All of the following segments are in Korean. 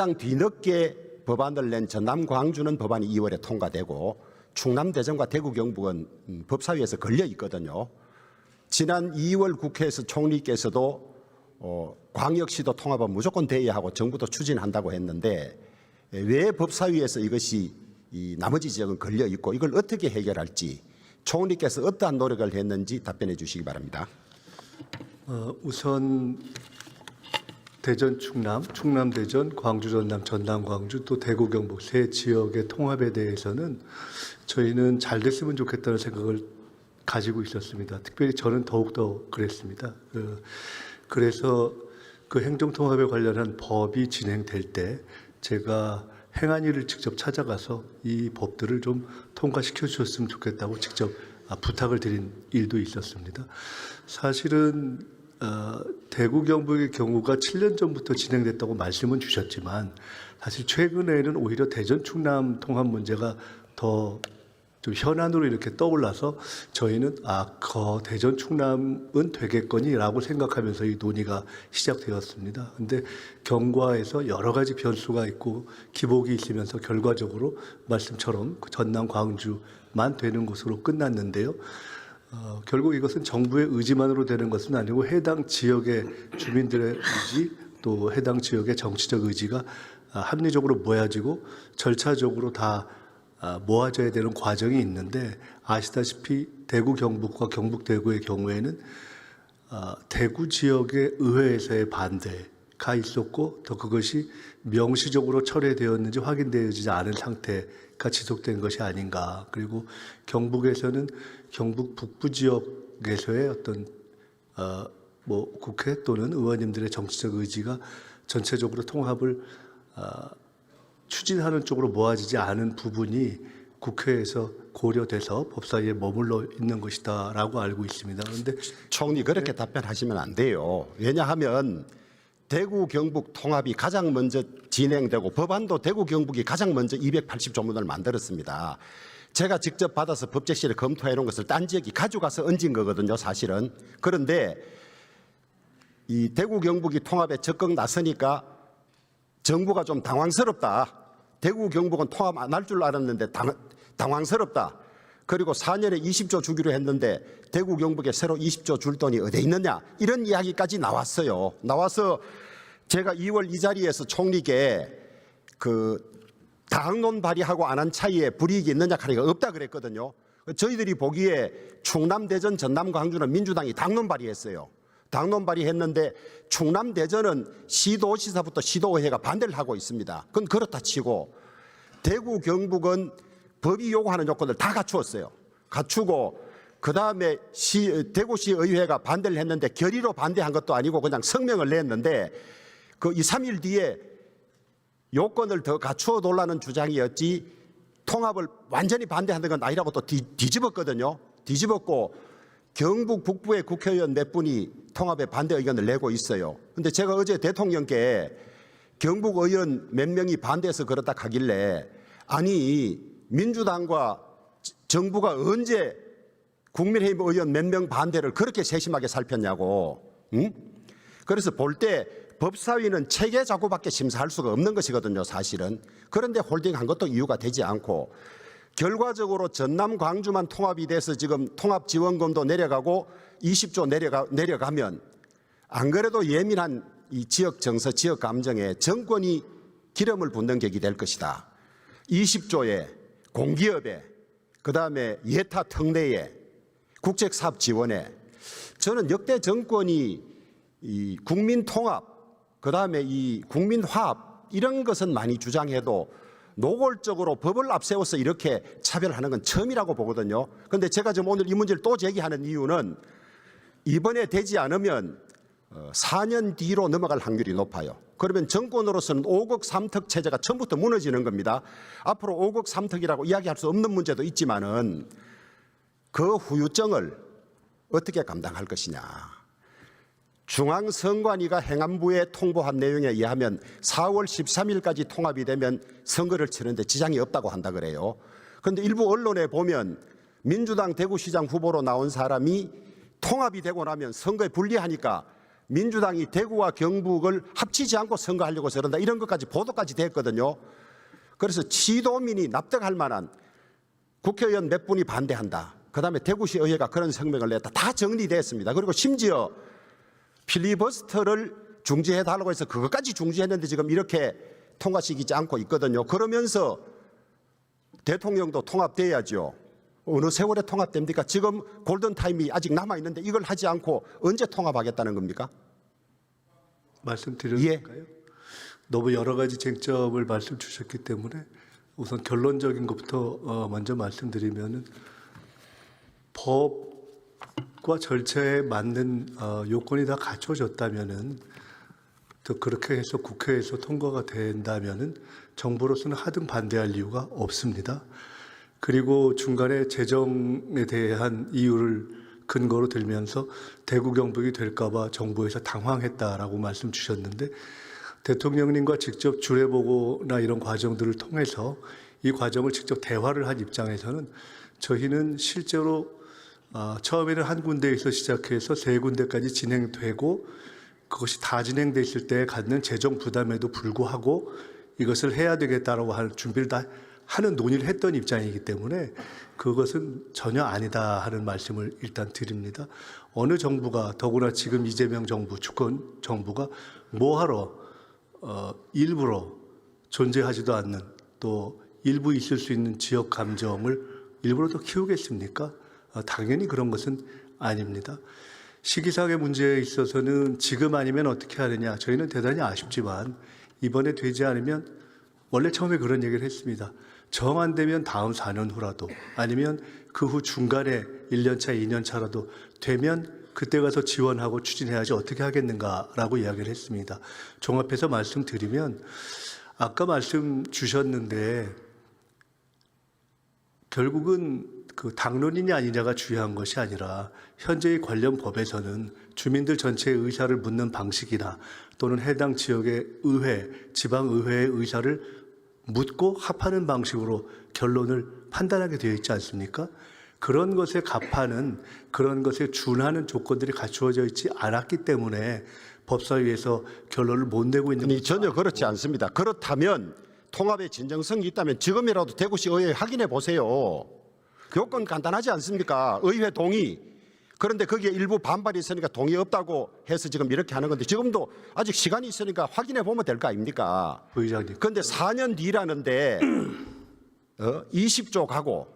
가장 뒤늦게 법안을 낸 전남 광주는 법안이 2월에 통과되고 충남 대전과 대구 경북은 법사위에서 걸려 있거든요. 지난 2월 국회에서 총리께서도 광역시도 통합은 무조건 돼야 하고 정부도 추진한다고 했는데 왜 법사위에서 이것이 이 나머지 지역은 걸려 있고 이걸 어떻게 해결할지 총리께서 어떠한 노력을 했는지 답변해 주시기 바랍니다. 우선 대전 충남, 충남 대전, 광주 전남, 전남 광주 또 대구 경북 세 지역의 통합에 대해서는 저희는 잘 됐으면 좋겠다는 생각을 가지고 있었습니다. 특별히 저는 더욱더 그랬습니다. 그래서 그 행정통합에 관련한 법이 진행될 때 제가 행안위를 직접 찾아가서 이 법들을 좀 통과시켜 주셨으면 좋겠다고 직접 부탁을 드린 일도 있었습니다. 사실은 대구 경북의 경우가 7년 전부터 진행됐다고 말씀은 주셨지만 사실 최근에는 오히려 대전 충남 통합 문제가 더 좀 현안으로 이렇게 떠올라서 저희는 대전 충남은 되겠거니라고 생각하면서 이 논의가 시작되었습니다. 그런데 경과에서 여러 가지 변수가 있고 기복이 있으면서 결과적으로 말씀처럼 전남 광주만 되는 것으로 끝났는데요. 결국 이것은 정부의 의지만으로 되는 것은 아니고 해당 지역의 주민들의 의지 또 해당 지역의 정치적 의지가 합리적으로 모아지고 절차적으로 다 모아져야 되는 과정이 있는데 아시다시피 대구 경북과 경북 대구의 경우에는 대구 지역의 의회에서의 반대가 있었고 또 그것이 명시적으로 철회되었는지 확인되어지지 않은 상태가 지속된 것이 아닌가. 그리고 경북에서는 경북 북부 지역에서의 어떤 국회 또는 의원님들의 정치적 의지가 전체적으로 통합을 추진하는 쪽으로 모아지지 않은 부분이 국회에서 고려돼서 법사위에 머물러 있는 것이다라고 알고 있습니다. 그런데 총리 그렇게 답변하시면 안 돼요. 왜냐하면 대구 경북 통합이 가장 먼저 진행되고 법안도 대구 경북이 가장 먼저 280조문을 만들었습니다. 제가 직접 받아서 법제실에 검토해 놓은 것을 딴 지역이 가져가서 얹은 거거든요, 사실은. 그런데 이 대구 경북이 통합에 적극 나서니까 정부가 좀 당황스럽다. 대구 경북은 통합 안 할 줄 알았는데 당황스럽다. 그리고 4년에 20조 주기로 했는데 대구 경북에 새로 20조 줄 돈이 어디 있느냐. 이런 이야기까지 나왔어요. 나와서 제가 2월 이 자리에서 총리께 당론 발의하고 안 한 차이에 불이익이 있느냐 하니까 없다 그랬거든요. 저희들이 보기에 충남 대전 전남 광주는 민주당이 당론 발의했어요. 당론 발의했는데 충남 대전은 시도지사부터 시도의회가 반대를 하고 있습니다. 그건 그렇다 치고 대구 경북은 법이 요구하는 요건을 다 갖추었어요. 갖추고 그다음에 대구시 의회가 반대를 했는데 결의로 반대한 것도 아니고 그냥 성명을 냈는데 그 2, 3일 뒤에 요건을 더 갖추어 달라는 주장이었지 통합을 완전히 반대하는 건 아니라고 또 뒤집었거든요. 뒤집었고 경북 북부의 국회의원 몇 분이 통합에 반대 의견을 내고 있어요. 그런데 제가 어제 대통령께 경북 의원 몇 명이 반대해서 그렇다 하길래 아니 민주당과 정부가 언제 국민의힘 의원 몇 명 반대를 그렇게 세심하게 살폈냐고. 응? 그래서 볼 때 법사위는 체계 작업밖에 심사할 수가 없는 것이거든요, 사실은. 그런데 홀딩한 것도 이유가 되지 않고 결과적으로 전남 광주만 통합이 돼서 지금 통합 지원금도 내려가고 20조 내려가면 안 그래도 예민한 이 지역 정서, 지역 감정에 정권이 기름을 붓는 격이 될 것이다. 20조에 공기업에 그다음에 예타 특례에 국책사업 지원에 저는 역대 정권이 이 국민 통합 그다음에 이 국민 화합 이런 것은 많이 주장해도 노골적으로 법을 앞세워서 이렇게 차별하는 건 처음이라고 보거든요. 그런데 제가 지금 오늘 이 문제를 또 제기하는 이유는 이번에 되지 않으면 4년 뒤로 넘어갈 확률이 높아요. 그러면 정권으로서는 5국 3특 체제가 처음부터 무너지는 겁니다. 앞으로 5국 3특이라고 이야기할 수 없는 문제도 있지만은 그 후유증을 어떻게 감당할 것이냐. 중앙선관위가 행안부에 통보한 내용에 의하면 4월 13일까지 통합이 되면 선거를 치는데 지장이 없다고 한다 그래요. 그런데 일부 언론에 보면 민주당 대구시장 후보로 나온 사람이 통합이 되고 나면 선거에 불리하니까 민주당이 대구와 경북을 합치지 않고 선거하려고 저런다 이런 것까지 보도까지 됐거든요. 그래서 시도민이 납득할 만한 국회의원 몇 분이 반대한다. 그다음에 대구시 의회가 그런 성명을 냈다. 다 정리됐습니다. 그리고 심지어 필리버스터를 중지해달라고 해서 그것까지 중지했는데 지금 이렇게 통과시키지 않고 있거든요. 그러면서 대통령도 통합돼야죠. 어느 세월에 통합됩니까? 지금 골든타임이 아직 남아있는데 이걸 하지 않고 언제 통합하겠다는 겁니까? 말씀드려도 될까요? 너무 여러 가지 쟁점을 말씀 주셨기 때문에 우선 결론적인 것부터 먼저 말씀드리면은 법과 절차에 맞는 요건이 다 갖춰졌다면은 또 그렇게 해서 국회에서 통과가 된다면은 정부로서는 하등 반대할 이유가 없습니다. 그리고 중간에 재정에 대한 이유를 근거로 들면서 대구 경북이 될까봐 정부에서 당황했다라고 말씀 주셨는데 대통령님과 직접 주례보고나 이런 과정들을 통해서 이 과정을 직접 대화를 한 입장에서는 저희는 실제로 처음에는 한 군데에서 시작해서 세 군데까지 진행되고 그것이 다 진행됐을 때 갖는 재정 부담에도 불구하고 이것을 해야 되겠다라고 할 준비를 다 하는 논의를 했던 입장이기 때문에 그것은 전혀 아니다 하는 말씀을 일단 드립니다. 어느 정부가 더구나 지금 이재명 정부, 주권 정부가 뭐하러 일부러 존재하지도 않는 또 일부 있을 수 있는 지역 감정을 일부러 더 키우겠습니까? 당연히 그런 것은 아닙니다. 시기상의 문제에 있어서는 지금 아니면 어떻게 하느냐 저희는 대단히 아쉽지만 이번에 되지 않으면 원래 처음에 그런 얘기를 했습니다. 정 안 되면 다음 4년 후라도 아니면 그 후 중간에 1년 차, 2년 차라도 되면 그때 가서 지원하고 추진해야지 어떻게 하겠는가라고 이야기를 했습니다. 종합해서 말씀드리면 아까 말씀 주셨는데 결국은 그 당론이냐 아니냐가 중요한 것이 아니라 현재의 관련 법에서는 주민들 전체의 의사를 묻는 방식이나 또는 해당 지역의 의회, 지방의회의 의사를 묻고 합하는 방식으로 결론을 판단하게 되어 있지 않습니까? 그런 것에 갑하는 그런 것에 준하는 조건들이 갖추어져 있지 않았기 때문에 법사위에서 결론을 못 내고 있는 아니, 전혀 그렇지 않습니다. 그렇다면 통합의 진정성이 있다면 지금이라도 대구시 의회 확인해 보세요. 요건 간단하지 않습니까? 의회 동의. 그런데 거기에 일부 반발이 있으니까 동의 없다고 해서 지금 이렇게 하는 건데 지금도 아직 시간이 있으니까 확인해 보면 될 거 아닙니까? 부의장님. 그런데 4년 뒤라는데 20조 가고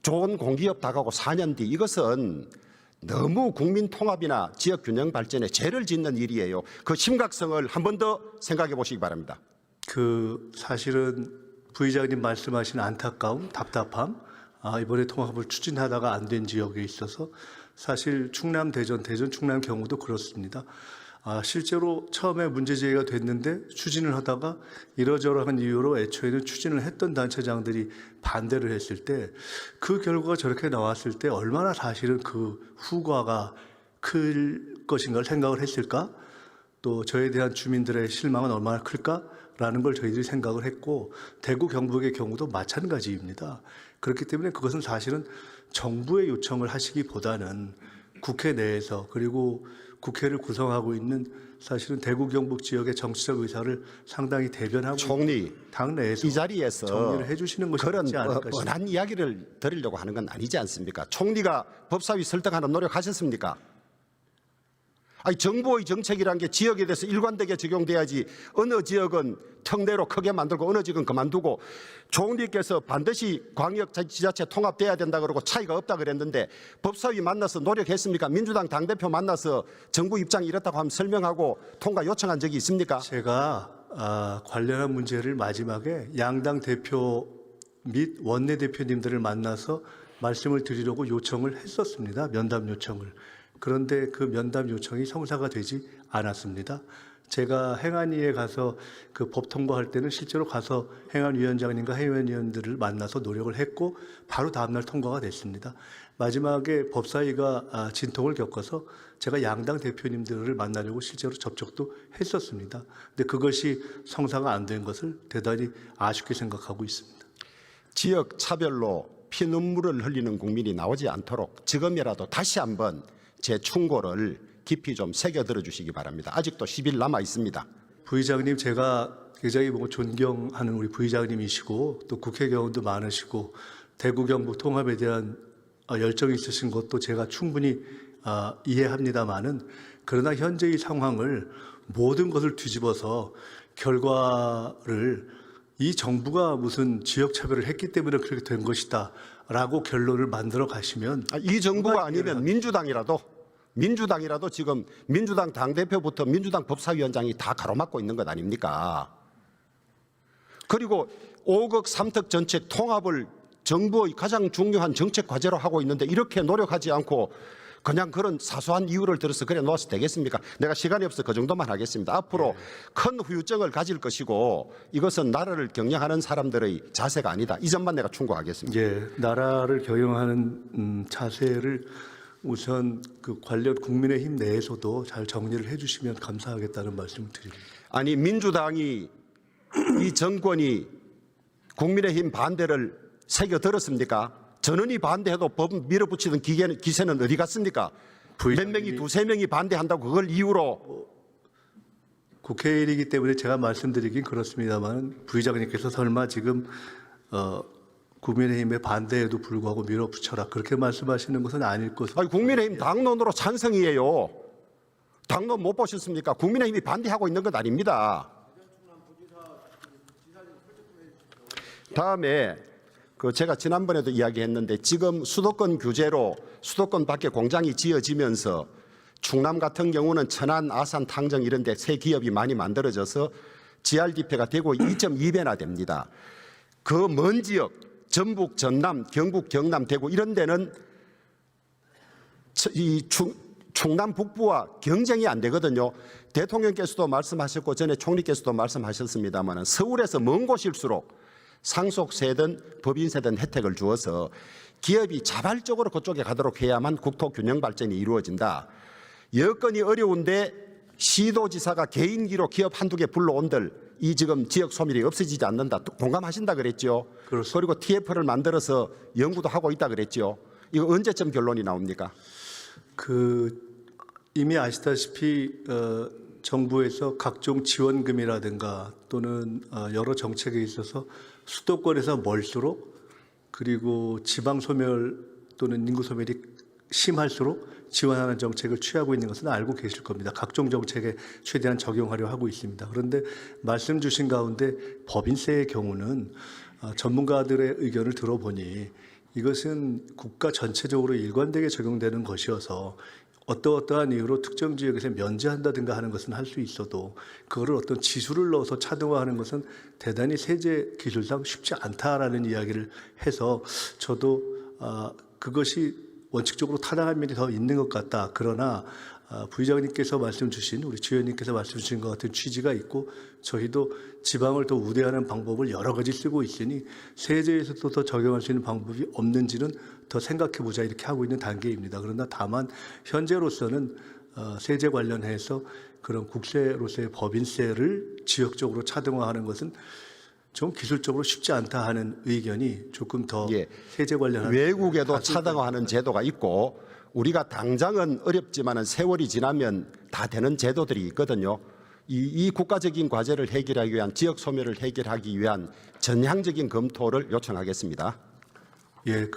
좋은 공기업 다 가고 4년 뒤 이것은 너무 국민 통합이나 지역 균형 발전에 죄를 짓는 일이에요. 그 심각성을 한 번 더 생각해 보시기 바랍니다. 그 사실은 부의장님 말씀하신 안타까움, 답답함, 이번에 통합을 추진하다가 안 된 지역에 있어서 사실 충남, 대전 충남 경우도 그렇습니다. 실제로 처음에 문제 제기가 됐는데 추진을 하다가 이러저러한 이유로 애초에는 추진을 했던 단체장들이 반대를 했을 때 그 결과가 저렇게 나왔을 때 얼마나 사실은 그 후과가 클 것인가를 생각을 했을까? 또 저에 대한 주민들의 실망은 얼마나 클까라는 걸 저희들이 생각을 했고 대구 경북의 경우도 마찬가지입니다. 그렇기 때문에 그것은 사실은 정부의 요청을 하시기보다는 국회 내에서 그리고 국회를 구성하고 있는 사실은 대구 경북 지역의 정치적 의사를 상당히 대변하고 총리 당내에서 이 자리에서 정리를 해주시는 것이 그런 맞지 않을까 싶습니다. 뻔한 이야기를 드리려고 하는 건 아니지 않습니까? 총리가 법사위 설득하는 노력하셨습니까? 아니, 정부의 정책이란 게 지역에 대해서 일관되게 적용돼야지 어느 지역은 특례로 크게 만들고 어느 지역은 그만두고 총리께서 반드시 광역지자체 통합돼야 된다 그러고 차이가 없다 그랬는데 법사위 만나서 노력했습니까? 민주당 당대표 만나서 정부 입장이 이렇다고 하면 설명하고 통과 요청한 적이 있습니까? 제가 관련한 문제를 마지막에 양당 대표 및 원내대표님들을 만나서 말씀을 드리려고 요청을 했었습니다. 면담 요청을. 그런데 그 면담 요청이 성사가 되지 않았습니다. 제가 행안위에 가서 그 법 통과할 때는 실제로 가서 행안위원장님과 행안위원들을 만나서 노력을 했고 바로 다음날 통과가 됐습니다. 마지막에 법사위가 진통을 겪어서 제가 양당 대표님들을 만나려고 실제로 접촉도 했었습니다. 근데 그것이 성사가 안 된 것을 대단히 아쉽게 생각하고 있습니다. 지역 차별로 피눈물을 흘리는 국민이 나오지 않도록 지금이라도 다시 한번 제 충고를 깊이 좀 새겨들어 주시기 바랍니다. 아직도 10일 남아 있습니다. 부의장님, 제가 굉장히 존경하는 우리 부의장님이시고 또 국회 경험도 많으시고 대구 경북 통합에 대한 열정이 있으신 것도 제가 충분히 이해합니다마는, 그러나 현재 이 상황을 모든 것을 뒤집어서 결과를 이 정부가 무슨 지역 차별을 했기 때문에 그렇게 된 것이다라고 결론을 만들어 가시면, 이 정부가 아니면 민주당이라도 지금 민주당 당대표부터 민주당 법사위원장이 다 가로막고 있는 것 아닙니까? 그리고 5급 3특 전체 통합을 정부의 가장 중요한 정책 과제로 하고 있는데 이렇게 노력하지 않고 그냥 그런 사소한 이유를 들어서 그래 놓아서 되겠습니까? 내가 시간이 없어 그 정도만 하겠습니다. 앞으로 큰 후유증을 가질 것이고 이것은 나라를 경영하는 사람들의 자세가 아니다. 이 점만 내가 충고하겠습니다. 예, 나라를 경영하는 자세를 우선 그 관련 국민의힘 내에서도 잘 정리를 해주시면 감사하겠다는 말씀을 드립니다. 아니 민주당이 이 정권이 국민의힘 반대를 새겨 들었습니까? 전원이 반대해도 법 밀어붙이던 기세는 어디 갔습니까? 몇 명이 두세 명이 반대한다고 그걸 이유로. 국회 일이기 때문에 제가 말씀드리긴 그렇습니다만, 부의장님께서 설마 지금 국민의힘의 반대에도 불구하고 밀어붙여라 그렇게 말씀하시는 것은 아닐 것으로. 아니, 국민의힘 당론으로 찬성이에요. 당론 못 보셨습니까? 국민의힘이 반대하고 있는 것 아닙니다. 다음에 제가 지난번에도 이야기했는데 지금 수도권 규제로 수도권 밖에 공장이 지어지면서 충남 같은 경우는 천안, 아산, 탕정 이런 데 새 기업이 많이 만들어져서 GRDP가 대구 2.2배나 됩니다. 그 먼 지역 전북, 전남, 경북, 경남, 대구 이런 데는 이 충남 북부와 경쟁이 안 되거든요. 대통령께서도 말씀하셨고 전에 총리께서도 말씀하셨습니다만 서울에서 먼 곳일수록 상속세든 법인세든 혜택을 주어서 기업이 자발적으로 그쪽에 가도록 해야만 국토 균형 발전이 이루어진다. 여건이 어려운데 시도지사가 개인기로 기업 한두 개 불러온들 이 지금 지역 소멸이 없어지지 않는다. 공감하신다 그랬죠. 그렇습니다. 그리고 TF를 만들어서 연구도 하고 있다 그랬죠. 이거 언제쯤 결론이 나옵니까? 이미 아시다시피 정부에서 각종 지원금이라든가 또는 여러 정책에 있어서 수도권에서 멀수록, 그리고 지방 소멸 또는 인구 소멸이 심할수록 지원하는 정책을 취하고 있는 것은 알고 계실 겁니다. 각종 정책에 최대한 적용하려 하고 있습니다. 그런데 말씀 주신 가운데 법인세의 경우는 전문가들의 의견을 들어보니 이것은 국가 전체적으로 일관되게 적용되는 것이어서 어떠한 이유로 특정 지역에서 면제한다든가 하는 것은 할 수 있어도 그거를 어떤 지수를 넣어서 차등화하는 것은 대단히 세제 기술상 쉽지 않다라는 이야기를 해서 저도 그것이 원칙적으로 타당한 면이 더 있는 것 같다. 그러나 부의장님께서 말씀 주신, 우리 주의원님께서 말씀 주신 것 같은 취지가 있고 저희도 지방을 더 우대하는 방법을 여러 가지 쓰고 있으니 세제에서도 더 적용할 수 있는 방법이 없는지는 더 생각해 보자 이렇게 하고 있는 단계입니다. 그러나 다만 현재로서는 세제 관련해서 그런 국세로서의 법인세를 지역적으로 차등화하는 것은 좀 기술적으로 쉽지 않다 하는 의견이 조금 더 세제 관련한 외국에도 차등화하는 제도가 있고 우리가 당장은 어렵지만은 세월이 지나면 다 되는 제도들이 있거든요. 이 국가적인 과제를 해결하기 위한 지역 소멸을 해결하기 위한 전향적인 검토를 요청하겠습니다. 예,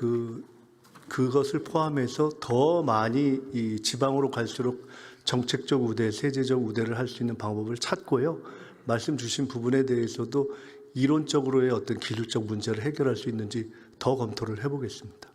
그것을 포함해서 더 많이 이 지방으로 갈수록 정책적 우대, 세제적 우대를 할 수 있는 방법을 찾고요. 말씀 주신 부분에 대해서도 이론적으로의 어떤 기술적 문제를 해결할 수 있는지 더 검토를 해보겠습니다.